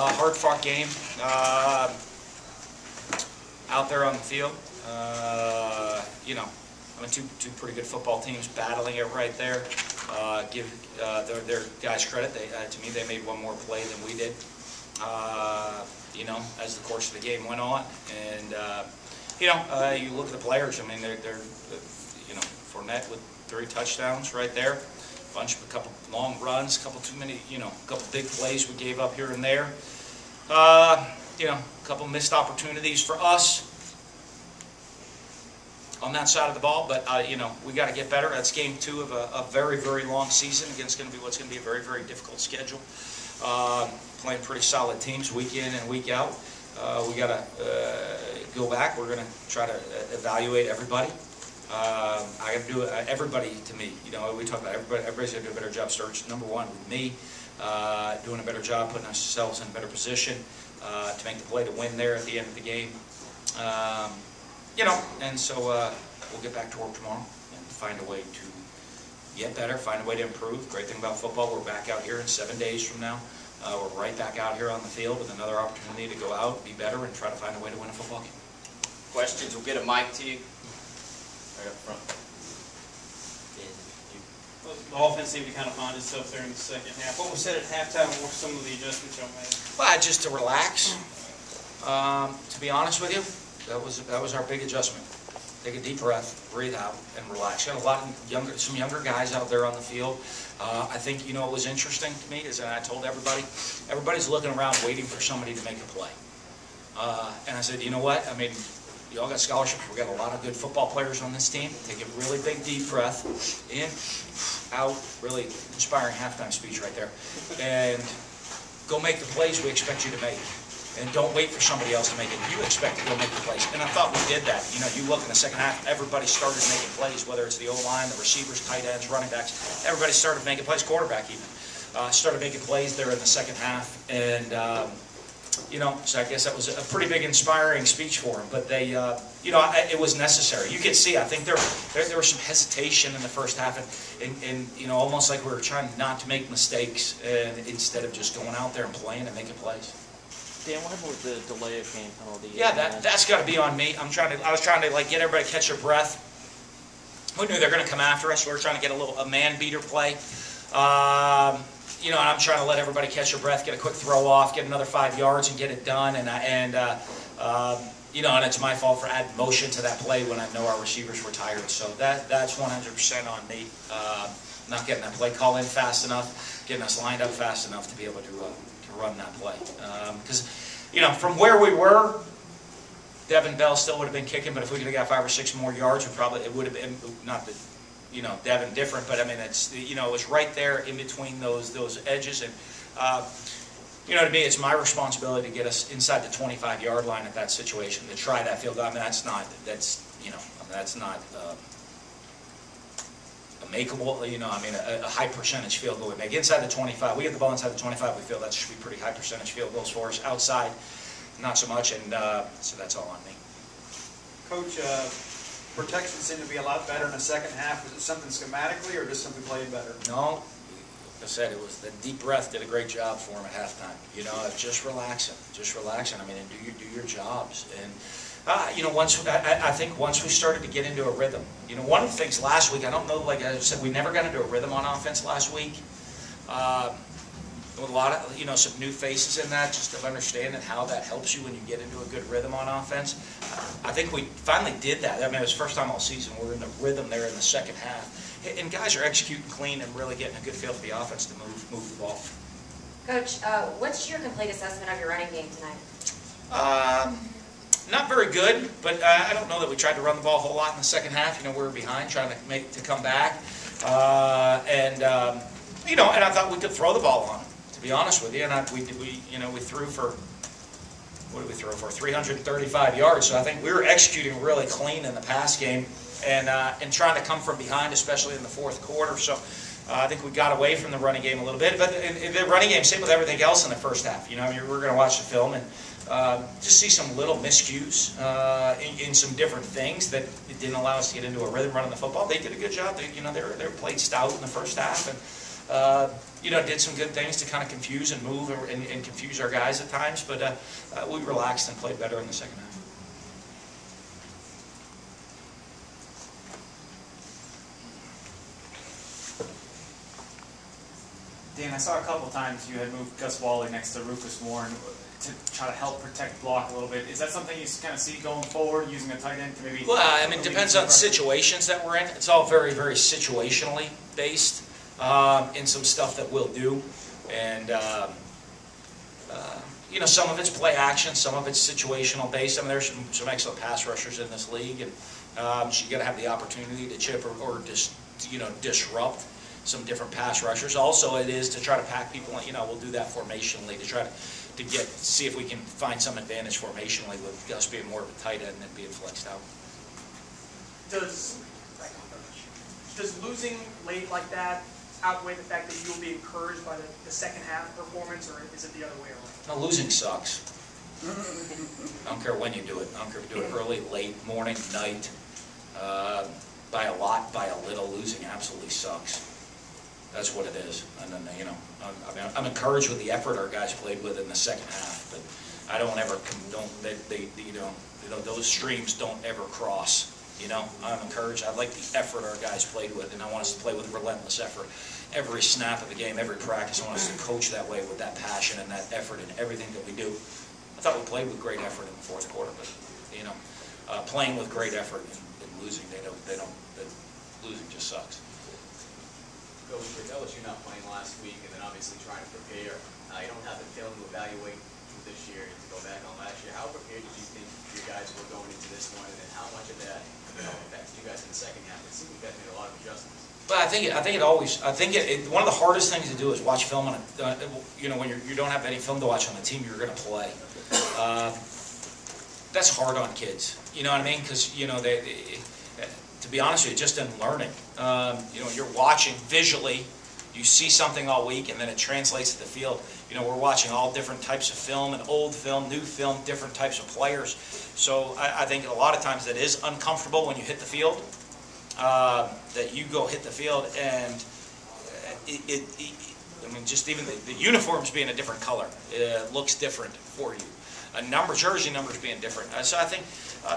Hard-fought game out there on the field. You know, I mean, two pretty good football teams battling it right there. Give their guys credit. To me, they made one more play than we did. You know, as the course of the game went on, and you know, you look at the players. I mean, they're you know, Fournette with 3 touchdowns right there. A couple long runs, a couple too many, you know, a couple big plays we gave up here and there. You know, a couple missed opportunities for us on that side of the ball, but you know, we got to get better. That's game 2 of a very, very long season against what's going to be a very, very difficult schedule. Playing pretty solid teams week in and week out. We got to go back. We're going to try to evaluate everybody. I got to do everybody. To me, you know, we talk about everybody. Everybody's got to do a better job. Starts number 1 with me, doing a better job, putting ourselves in a better position to make the play to win there at the end of the game. You know, and so we'll get back to work tomorrow and find a way to get better, find a way to improve. Great thing about football, we're back out here in 7 days from now. We're right back out here on the field with another opportunity to go out, be better, and try to find a way to win a football game. Questions? We'll get a mic to you. Right up front. The offense seemed to kind of find itself there in the second half. What was said at halftime? What were some of the adjustments y'all made? Well, just to relax. To be honest with you, that was our big adjustment. Take a deep breath, breathe out, and relax. You got a lot of some younger guys out there on the field. I think, you know, what was interesting to me is that I told everybody's looking around waiting for somebody to make a play. And I said, you know what? I mean, you all got scholarships. We got a lot of good football players on this team. Take a really big deep breath in, out. Really inspiring halftime speech right there. And go make the plays we expect you to make. And don't wait for somebody else to make it. You expect to go make the plays. And I thought we did that. You know, you look in the second half, everybody started making plays, whether it's the O-line, the receivers, tight ends, running backs. Everybody started making plays, quarterback even. Started making plays there in the second half. And, you know, so I guess that was a pretty big inspiring speech for them. But they, you know, it was necessary. You could see, I think there was some hesitation in the first half. And, you know, almost like we were trying not to make mistakes and instead of just going out there and playing and making plays. Dan, what happened with the delay of game penalty? Yeah, that's got to be on me. I was trying to like get everybody to catch their breath. We knew they're going to come after us. We were trying to get a man beater play. You know, and I'm trying to let everybody catch their breath, get a quick throw off, get another 5 yards, and get it done. And you know, and it's my fault for adding motion to that play when I know our receivers were tired. So that's 100% on me. Not getting that play call in fast enough, getting us lined up fast enough to be able to run that play. Because, you know, from where we were, Devin Bell still would have been kicking, but if we could have got 5 or 6 more yards, it would have been, not that, you know, Devin different, but I mean, it's, you know, it was right there in between those edges. And, you know, to me, it's my responsibility to get us inside the 25-yard line at that situation, to try that field goal. I mean, that's, you know, that's not makeable, you know, I mean, a high percentage field goal we make. Inside the 25, we get the ball inside the 25, we feel that should be pretty high percentage field goals for us. Outside, not so much, and so that's all on me. Coach, protection seemed to be a lot better in the second half. Was it something schematically or just something playing better? No, like I said, it was the deep breath did a great job for him at halftime. You know, just relaxing. I mean, and do your jobs. And you know, I think once we started to get into a rhythm, you know, one of the things last week, I don't know, like I said, we never got into a rhythm on offense last week. With a lot of, you know, some new faces in that, just of understanding how that helps you when you get into a good rhythm on offense. I think we finally did that. I mean, it was the first time all season we're in the rhythm there in the second half. And guys are executing clean and really getting a good feel for the offense to move the ball. Coach, what's your complete assessment of your running game tonight? Not very good, but I don't know that we tried to run the ball a whole lot in the second half. You know, we were behind, trying to come back, you know, and I thought we could throw the ball on them, to be honest with you. And we threw for, what did we throw for? 335 yards. So I think we were executing really clean in the pass game, and trying to come from behind, especially in the fourth quarter. So I think we got away from the running game a little bit, but in the running game, same with everything else in the first half. You know, I mean, we're going to watch the film and just see some little miscues in some different things that it didn't allow us to get into a rhythm running the football. They did a good job. They were played stout in the first half, and did some good things to kind of confuse and move and confuse our guys at times, but we relaxed and played better in the second half. Dan, I saw a couple times you had moved Gus Wally next to Rufus Warren to try to help protect block a little bit. Is that something you kind of see going forward, using a tight end to maybe... Well, I mean, it depends on situations that we're in. It's all very, very situationally based in some stuff that we'll do. And, some of it's play action, some of it's situational based. I mean, there's some excellent pass rushers in this league, and so you got to have the opportunity to chip or disrupt some different pass rushers. Also, it is to try to pack people. We'll do that formationally to try to see if we can find some advantage formationally with Gus being more of a tight end than being flexed out. Does losing late like that outweigh the fact that you'll be encouraged by the second half performance, or is it the other way around? No, losing sucks. I don't care when you do it. I don't care if you do it early, late, morning, night, by a lot, by a little. Losing absolutely sucks. That's what it is. And then, I'm encouraged with the effort our guys played with in the second half, but I don't ever condone those streams don't ever cross. I'm encouraged. I like the effort our guys played with, and I want us to play with relentless effort. Every snap of the game, every practice, I want us to coach that way with that passion and that effort in everything that we do. I thought we played with great effort in the fourth quarter, but playing with great effort and losing, losing just sucks. Coach, with LSU not playing last week and then obviously trying to prepare, you don't have the film to evaluate this year to go back on last year. How prepared did you think your guys were going into this one, and then how much of that affected you guys in the second half? It seemed you guys made a lot of adjustments. But one of the hardest things to do is watch film on when you don't have any film to watch on the team you're going to play. That's hard on kids. You know what I mean? Because to be honest with you, just in learning, you're watching visually. You see something all week, and then it translates to the field. We're watching all different types of film, and old film, new film, different types of players. So I think a lot of times that is uncomfortable when you hit the field. That you go hit the field, and just even the uniforms being a different color, it looks different for you. Jersey numbers being different. So I think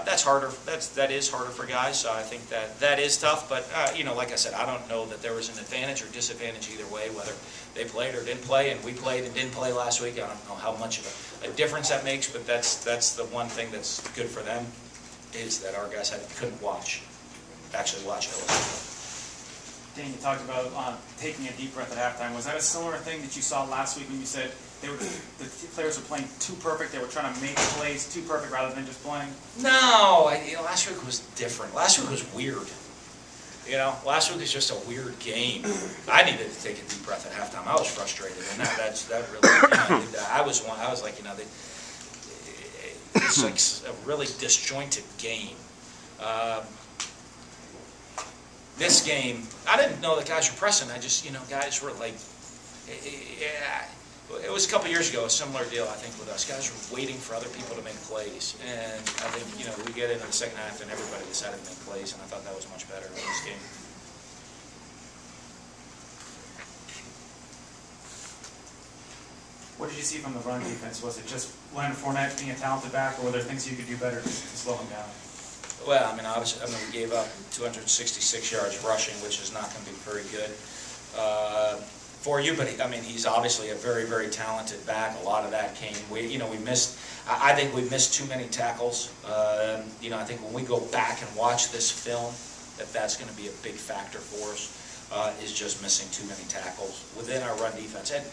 that's harder. That is harder for guys. So I think that is tough. But like I said, I don't know that there was an advantage or disadvantage either way, whether they played or didn't play, and we played and didn't play last week. I don't know how much of a difference that makes, but that's the one thing that's good for them is that our guys couldn't actually watch LSU. Dan, you talked about taking a deep breath at halftime. Was that a similar thing that you saw last week when you said the players were playing too perfect? They were trying to make plays too perfect rather than just playing? No, last week was different. Last week was weird. Last week was just a weird game. I needed to take a deep breath at halftime. I was frustrated, and that really. I was like, it's like a really disjointed game. This game, I didn't know the guys were pressing. I just, guys were like, it was a couple years ago, a similar deal, I think, with us. Guys were waiting for other people to make plays. And I think, we get into the second half and everybody decided to make plays, and I thought that was much better in this game. What did you see from the run defense? Was it just Leonard Fournette being a talented back, or were there things you could do better to slow him down? Well, obviously, we gave up 266 yards rushing, which is not going to be very good for you. But he's obviously a very, very talented back. A lot of that came. We missed. I think we missed too many tackles. I think when we go back and watch this film, that's going to be a big factor for us. Is just missing too many tackles within our run defense. And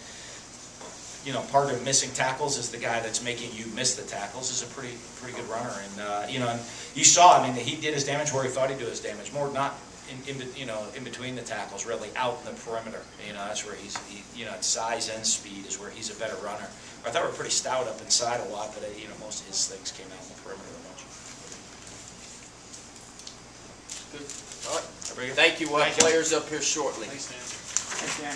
part of missing tackles is the guy that's making you miss the tackles is a pretty good runner. And and you saw, he did his damage where he thought he'd do his damage. More not in between the tackles, really out in the perimeter. That's where he's size and speed is where he's a better runner. I thought we were pretty stout up inside a lot, but most of his things came out in the perimeter a bunch. Good. All right. Thank you. We'll have players up here shortly. Thanks, Dan. Thanks, Dan.